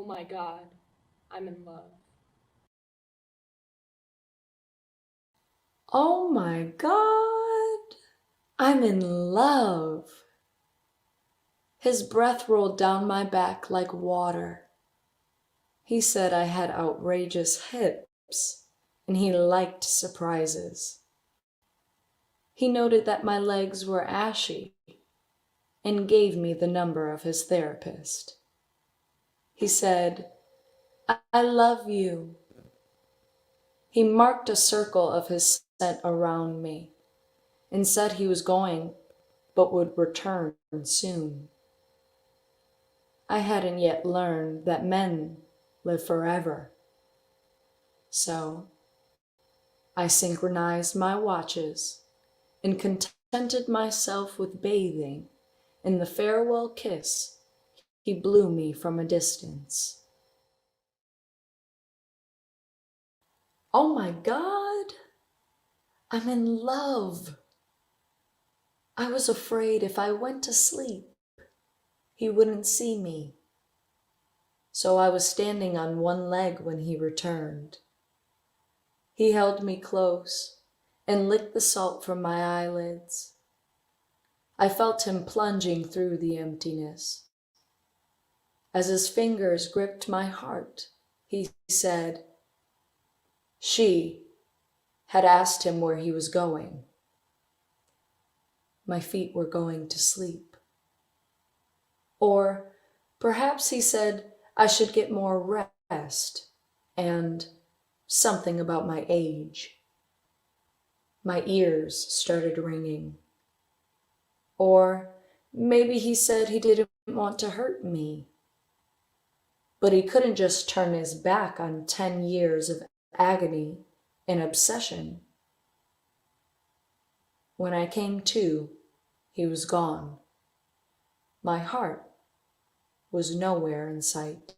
my God, I'm in love. Oh my God, I'm in love. His breath rolled down my back like water. He said I had outrageous hips, and he liked surprises. He noted that my legs were ashy and gave me the number of his therapist. He said, I love you. He marked a circle of his scent around me and said he was going but would return soon. I hadn't yet learned that men live forever. So I synchronized my watches and contented myself with bathing in the farewell kiss he blew me from a distance. Oh my God, I'm in love. I was afraid if I went to sleep, he wouldn't see me. So I was standing on one leg when he returned. He held me close and licked the salt from my eyelids. I felt him plunging through the emptiness. As his fingers gripped my heart, he said, she had asked him where he was going. My feet were going to sleep. Or perhaps he said I should get more rest and something about my age. My ears started ringing. Or maybe he said he didn't want to hurt me. But he couldn't just turn his back on 10 years of agony and obsession. When I came to, he was gone. My heart was nowhere in sight.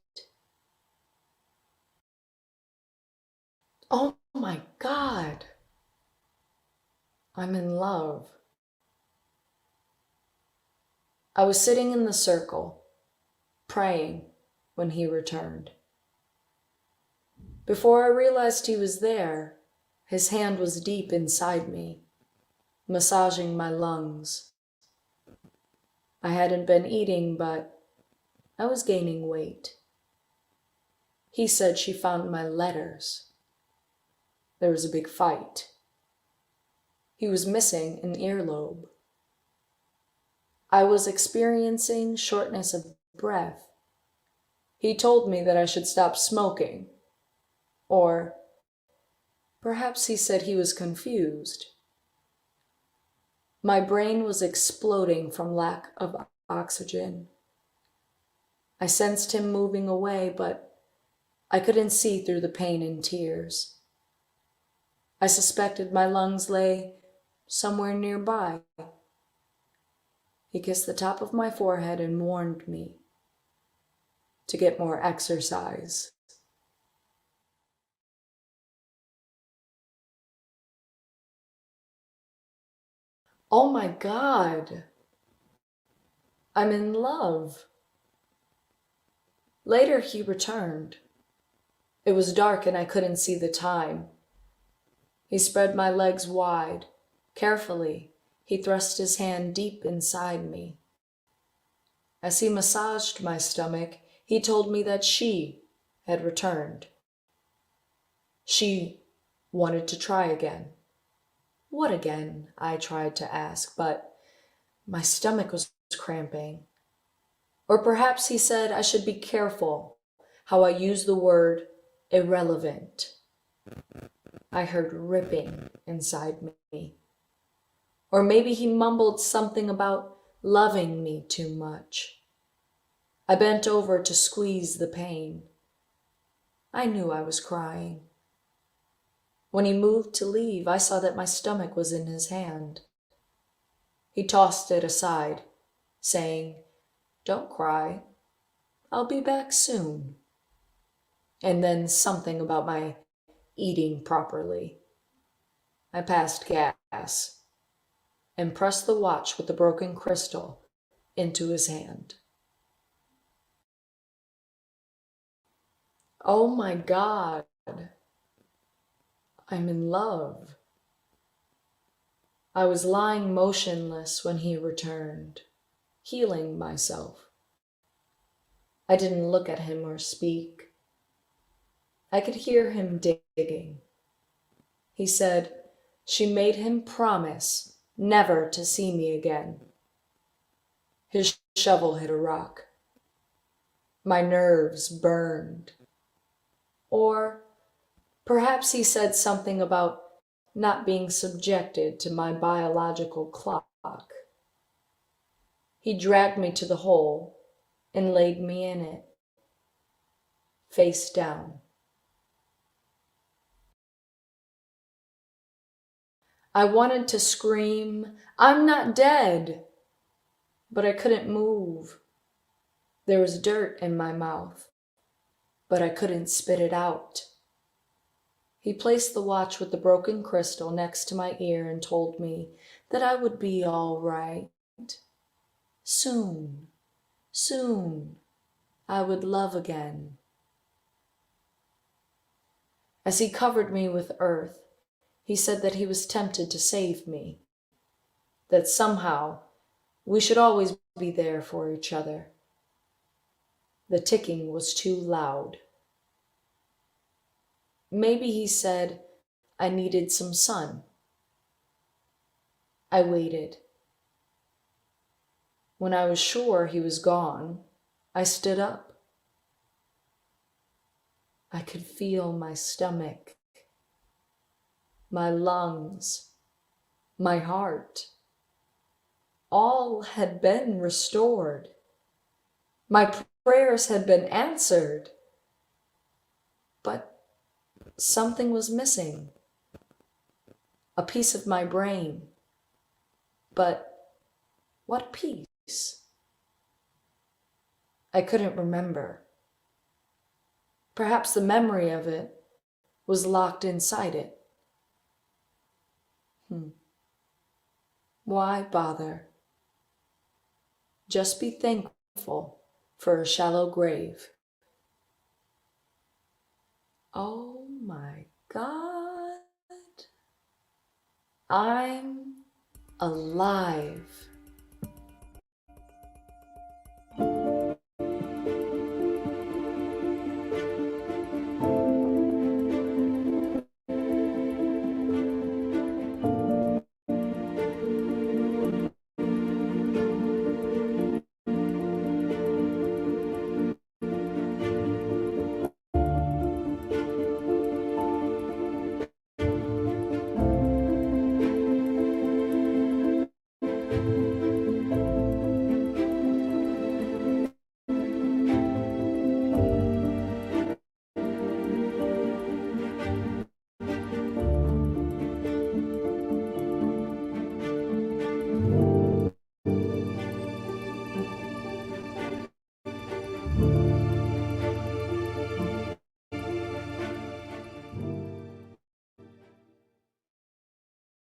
Oh my God, I'm in love. I was sitting in the circle, praying when he returned. Before I realized he was there, his hand was deep inside me, massaging my lungs. I hadn't been eating, but I was gaining weight. He said she found my letters. There was a big fight. He was missing an earlobe. I was experiencing shortness of breath. He told me that I should stop smoking. Or perhaps he said he was confused. My brain was exploding from lack of oxygen. I sensed him moving away, but I couldn't see through the pain and tears. I suspected my lungs lay somewhere nearby. He kissed the top of my forehead and warned me to get more exercise. Oh my God, I'm in love. Later he returned. It was dark and I couldn't see the time. He spread my legs wide. Carefully, he thrust his hand deep inside me. As he massaged my stomach, he told me that she had returned. She wanted to try again. What again? I tried to ask, but my stomach was cramping. Or perhaps he said I should be careful how I use the word irrelevant. I heard ripping inside me. Or maybe he mumbled something about loving me too much. I bent over to squeeze the pain. I knew I was crying. When he moved to leave, I saw that my stomach was in his hand. He tossed it aside, saying, "Don't cry. I'll be back soon." And then something about my eating properly. I passed gas and pressed the watch with the broken crystal into his hand. Oh my God, I'm in love. I was lying motionless when he returned, healing myself. I didn't look at him or speak. I could hear him digging. He said she made him promise never to see me again. His shovel hit a rock. My nerves burned. Or perhaps he said something about not being subjected to my biological clock. He dragged me to the hole and laid me in it, face down. I wanted to scream, "I'm not dead," but I couldn't move. There was dirt in my mouth, but I couldn't spit it out. He placed the watch with the broken crystal next to my ear and told me that I would be all right. Soon, soon, I would love again. As he covered me with earth, he said that he was tempted to save me, that somehow we should always be there for each other. The ticking was too loud. Maybe he said I needed some sun. I waited. When I was sure he was gone, I stood up. I could feel my stomach, my lungs, my heart. All had been restored. My prayers had been answered. But something was missing. A piece of my brain. But what piece? I couldn't remember. Perhaps the memory of it was locked inside it. Why bother? Just be thankful for a shallow grave. Oh my God, I'm alive.